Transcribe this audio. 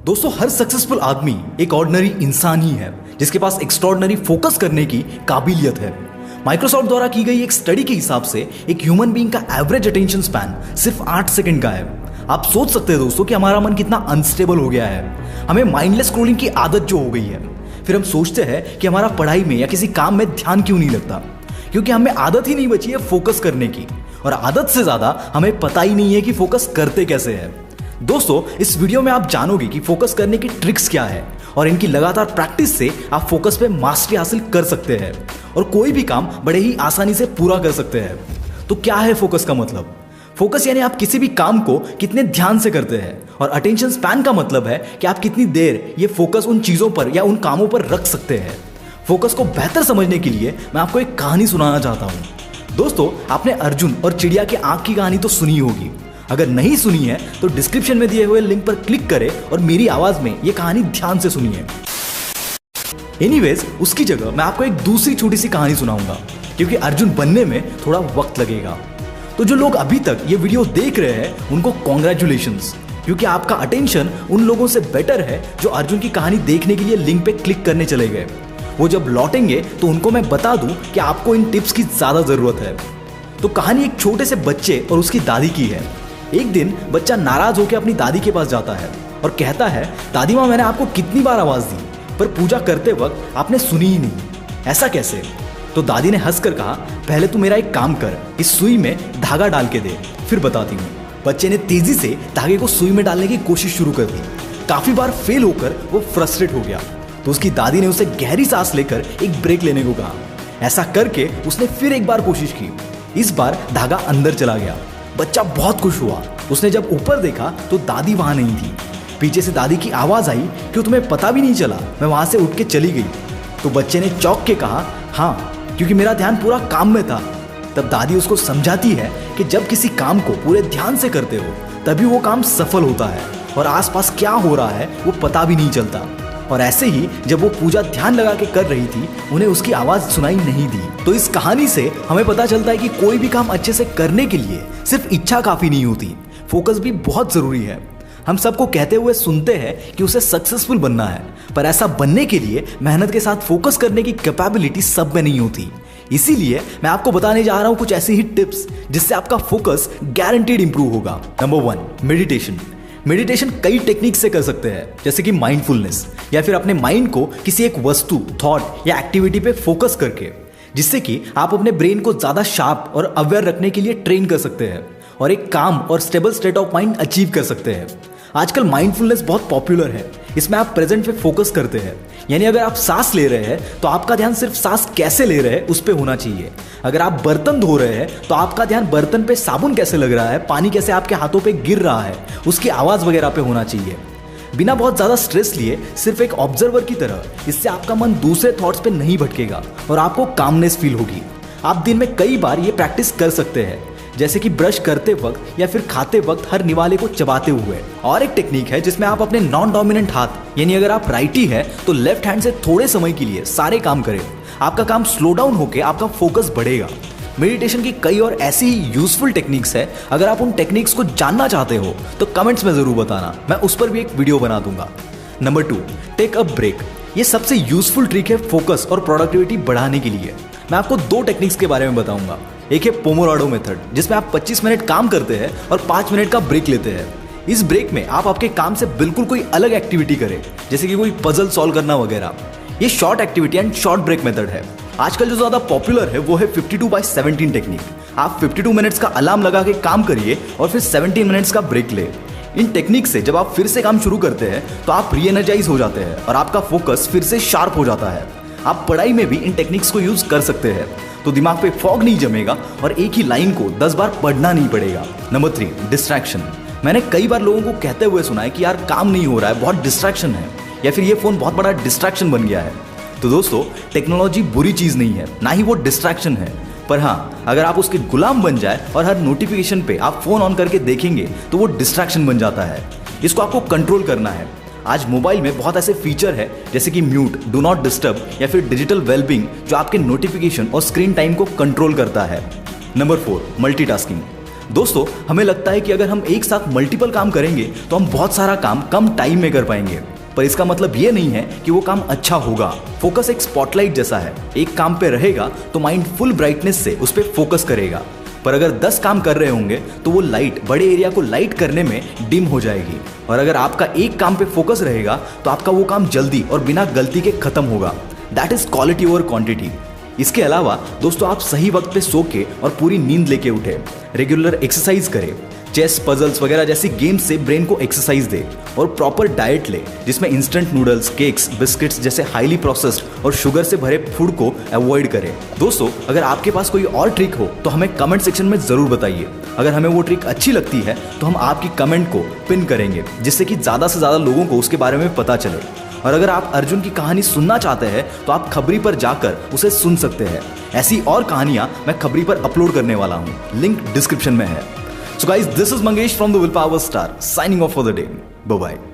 दोस्तों, हर सक्सेसफुल आदमी एक ऑर्डिनरी इंसान ही है जिसके पास एक्स्ट्रॉर्डिनरी फोकस करने की काबिलियत है। माइक्रोसॉफ्ट द्वारा की गई एक स्टडी के हिसाब से एक ह्यूमन बीइंग का एवरेज अटेंशन स्पैन सिर्फ 8 सेकंड का है। आप सोच सकते हैं दोस्तों कि हमारा मन कितना अनस्टेबल हो गया है। हमें माइंडलेस स्क्रॉलिंग की आदत जो हो गई है, फिर हम सोचते हैं कि हमारा पढ़ाई में या किसी काम में ध्यान क्यों नहीं लगता, क्योंकि हमें आदत ही नहीं बची है फोकस करने की। और आदत से ज्यादा हमें पता ही नहीं है कि फोकस करते कैसे है। दोस्तों, इस वीडियो में आप जानोगे कि फोकस करने की ट्रिक्स क्या है और इनकी लगातार प्रैक्टिस से आप फोकस पे मास्टरी हासिल कर सकते हैं और कोई भी काम बड़े ही आसानी से पूरा कर सकते हैं। तो क्या है फोकस का मतलब? फोकस यानी आप किसी भी काम को कितने ध्यान से करते हैं, और अटेंशन स्पैन का मतलब है कि आप कितनी देर ये फोकस उन चीजों पर या उन कामों पर रख सकते हैं। फोकस को बेहतर समझने के लिए मैं आपको एक कहानी सुनाना चाहता हूं। दोस्तों, आपने अर्जुन और चिड़िया के आंख की कहानी तो सुनी होगी। अगर नहीं सुनी है तो डिस्क्रिप्शन में दिए हुए लिंक पर क्लिक करें और मेरी आवाज में ये कहानी ध्यान से सुनिए। एनीवेज, उसकी जगह मैं आपको एक दूसरी छोटी सी कहानी सुनाऊंगा, क्योंकि अर्जुन बनने में थोड़ा वक्त लगेगा। तो जो लोग अभी तक ये वीडियो देख रहे हैं उनको कॉन्ग्रेचुलेशंस, क्योंकि आपका अटेंशन उन लोगों से बेटर है जो अर्जुन की कहानी देखने के लिए लिंक पे क्लिक करने चले गए। वो जब लौटेंगे तो उनको मैं बता दूं कि आपको इन टिप्स की ज्यादा जरूरत है। तो कहानी एक छोटे से बच्चे और उसकी दादी की है। एक दिन बच्चा नाराज होकर अपनी दादी के पास जाता है और कहता है, दादी माँ, मैंने आपको कितनी बार आवाज दी पर पूजा करते वक्त आपने सुनी ही नहीं, ऐसा कैसे? तो दादी ने हंसकर कहा, पहले तू मेरा एक काम कर, इस सुई में धागा डाल के दे, फिर बताती हूँ। बच्चे ने तेजी से धागे को सुई में डालने की कोशिश शुरू कर दी। काफी बार फेल होकर वो फ्रस्ट्रेट हो गया, तो उसकी दादी ने उसे गहरी सांस लेकर एक ब्रेक लेने को कहा। ऐसा करके उसने फिर एक बार कोशिश की। इस बार धागा अंदर चला गया। बच्चा बहुत खुश हुआ। उसने जब ऊपर देखा तो दादी वहां नहीं थी। पीछे से दादी की आवाज आई, क्यों तुम्हें पता भी नहीं चला? मैं वहां से उठ के चली गई। तो बच्चे ने चौंक के कहा, हाँ, क्योंकि मेरा ध्यान पूरा काम में था। तब दादी उसको समझाती है कि जब किसी काम को पूरे ध्यान से करते हो तभी वो काम सफल होता है और आसपास क्या हो रहा है वो पता भी नहीं चलता। और ऐसे ही जब वो पूजा ध्यान लगा के कर रही थी, उन्हें उसकी आवाज सुनाई नहीं दी। तो इस कहानी से हमें पता चलता है कि कोई भी काम अच्छे से करने के लिए सिर्फ इच्छा काफी नहीं होती, फोकस भी बहुत जरूरी है। हम सबको कहते हुए सुनते हैं कि उसे सक्सेसफुल बनना है, पर ऐसा बनने के लिए मेहनत के साथ फोकस करने की कैपेबिलिटी सब में नहीं होती। इसीलिए मैं आपको बताने जा रहा हूं कुछ ऐसी ही टिप्स जिससे आपका फोकस गारंटीड इंप्रूव होगा। Number 1, meditation. मेडिटेशन कई टेक्निक से कर सकते हैं, जैसे कि माइंडफुलनेस, या फिर अपने माइंड को किसी एक वस्तु, थॉट या एक्टिविटी पे फोकस करके, जिससे कि आप अपने ब्रेन को ज्यादा शार्प और अवेयर रखने के लिए ट्रेन कर सकते हैं और एक काम और stable state of mind achieve कर सकते हैं। आजकल माइंडफुलनेस बहुत पॉपुलर है। इसमें आप प्रेजेंट पे फोकस करते हैं, यानी अगर आप सांस ले रहे हैं तो आपका ध्यान सिर्फ सांस कैसे ले रहे हैं उस पे होना चाहिए। अगर आप बर्तन धो रहे हैं तो आपका ध्यान बर्तन पे साबुन कैसे लग रहा है, पानी कैसे आपके हाथों पे गिर रहा है, उसकी आवाज वगैरह पे होना चाहिए। बिना बहुत ज्यादा स्ट्रेस लिए, सिर्फ एक ऑब्जर्वर की तरह। इससे आपका मन दूसरे थॉट्स पे नहीं भटकेगा और आपको कामनेस फील होगी। आप दिन में कई बार ये प्रैक्टिस कर सकते हैं, जैसे कि ब्रश करते वक्त या फिर खाते वक्त हर निवाले को चबाते हुए। और एक टेक्निक है जिसमें आप अपने नॉन डोमिनेंट हाथ, यानी अगर आप राइटी है तो लेफ्ट हैंड से थोड़े समय के लिए सारे काम करें। आपका काम स्लो डाउन होकर आपका फोकस बढ़ेगा। मेडिटेशन की कई और ऐसी ही यूजफुल टेक्निक्स है। अगर आप उन टेक्निक्स को जानना चाहते हो तो कमेंट्स में जरूर बताना, मैं उस पर भी एक वीडियो बना दूंगा। Number 2, take a break. ये सबसे यूजफुल ट्रिक है फोकस और प्रोडक्टिविटी बढ़ाने के लिए। मैं आपको 2 टेक्निक्स के बारे में बताऊंगा। एक है पोमोडाडो मेथड, जिसमें आप 25 मिनट काम करते हैं और 5 मिनट का ब्रेक लेते हैं। इस ब्रेक में आप आपके काम से बिल्कुल कोई अलग एक्टिविटी करें, जैसे कि कोई पजल सॉल्व करना वगैरह। ये short activity and short break method है। आजकल जो ज्यादा पॉपुलर है वो है 52/17 टेक्निक। आप 52 मिनट्स का अलार्म लगा के काम करिए और फिर 17 मिनट्स का ब्रेक ले। इन टेक्निक से जब आप फिर से काम शुरू करते हैं तो आप री एनर्जाइज हो जाते हैं और आपका फोकस फिर से शार्प हो जाता है। आप पढ़ाई में भी इन टेक्निक्स को यूज कर सकते हैं, तो दिमाग पे फॉग नहीं जमेगा और एक ही लाइन को 10 बार पढ़ना नहीं पड़ेगा। Number 3, distraction. मैंने कई बार लोगों को कहते हुए सुना है कि यार काम नहीं हो रहा है, बहुत डिस्ट्रैक्शन है, या फिर ये फोन बहुत बड़ा डिस्ट्रैक्शन बन गया है। तो दोस्तों, टेक्नोलॉजी बुरी चीज नहीं है, ना ही वो डिस्ट्रैक्शन है, पर हाँ, अगर आप उसके गुलाम बन जाए और हर नोटिफिकेशन पे आप फोन ऑन करके देखेंगे तो वो डिस्ट्रैक्शन बन जाता है। इसको आपको कंट्रोल करना है। आज मोबाइल में बहुत ऐसे फीचर है, जैसे कि म्यूट, डू नॉट डिस्टर्ब या फिर डिजिटल वेलबींग, जो आपके नोटिफिकेशन और स्क्रीन टाइम को कंट्रोल करता है। Number 4, multitasking. दोस्तों, हमें लगता है कि अगर हम एक साथ मल्टीपल काम करेंगे तो हम बहुत सारा काम कम टाइम में कर पाएंगे, पर इसका मतलब ये नहीं है कि वो काम अच्छा होगा। फोकस एक स्पॉटलाइट जैसा है, एक काम पे रहेगा तो माइंड फुल ब्राइटनेस से उस पर फोकस करेगा, पर अगर 10 काम कर रहे होंगे तो वो लाइट बड़े एरिया को लाइट करने में डिम हो जाएगी। और अगर आपका एक काम पे फोकस रहेगा तो आपका वो काम जल्दी और बिना गलती के खत्म होगा। That is quality over quantity. इसके अलावा दोस्तों, आप सही वक्त पे सो के और पूरी नींद लेके उठे, रेगुलर एक्सरसाइज करें, चेस, पजल्स वगैरह जैसी गेम से ब्रेन को एक्सरसाइज दे, और प्रॉपर डाइट ले जिसमें इंस्टेंट नूडल्स, केक्स, बिस्किट्स जैसे हाईली प्रोसेस्ड और शुगर से भरे फूड को अवॉइड करें। दोस्तों, अगर आपके पास कोई और ट्रिक हो तो हमें कमेंट सेक्शन में जरूर बताइए। अगर हमें वो ट्रिक अच्छी लगती है तो हम आपकी कमेंट को पिन करेंगे, जिससे कि ज़्यादा से ज़्यादा लोगों को उसके बारे में पता चले। और अगर आप अर्जुन की कहानी सुनना चाहते हैं तो आप खबरी पर जाकर उसे सुन सकते हैं। ऐसी और कहानियां मैं खबरी पर अपलोड करने वाला हूं, लिंक डिस्क्रिप्शन में है। So guys, this is Mangesh from the Willpower Star, signing off for the day. Bye bye.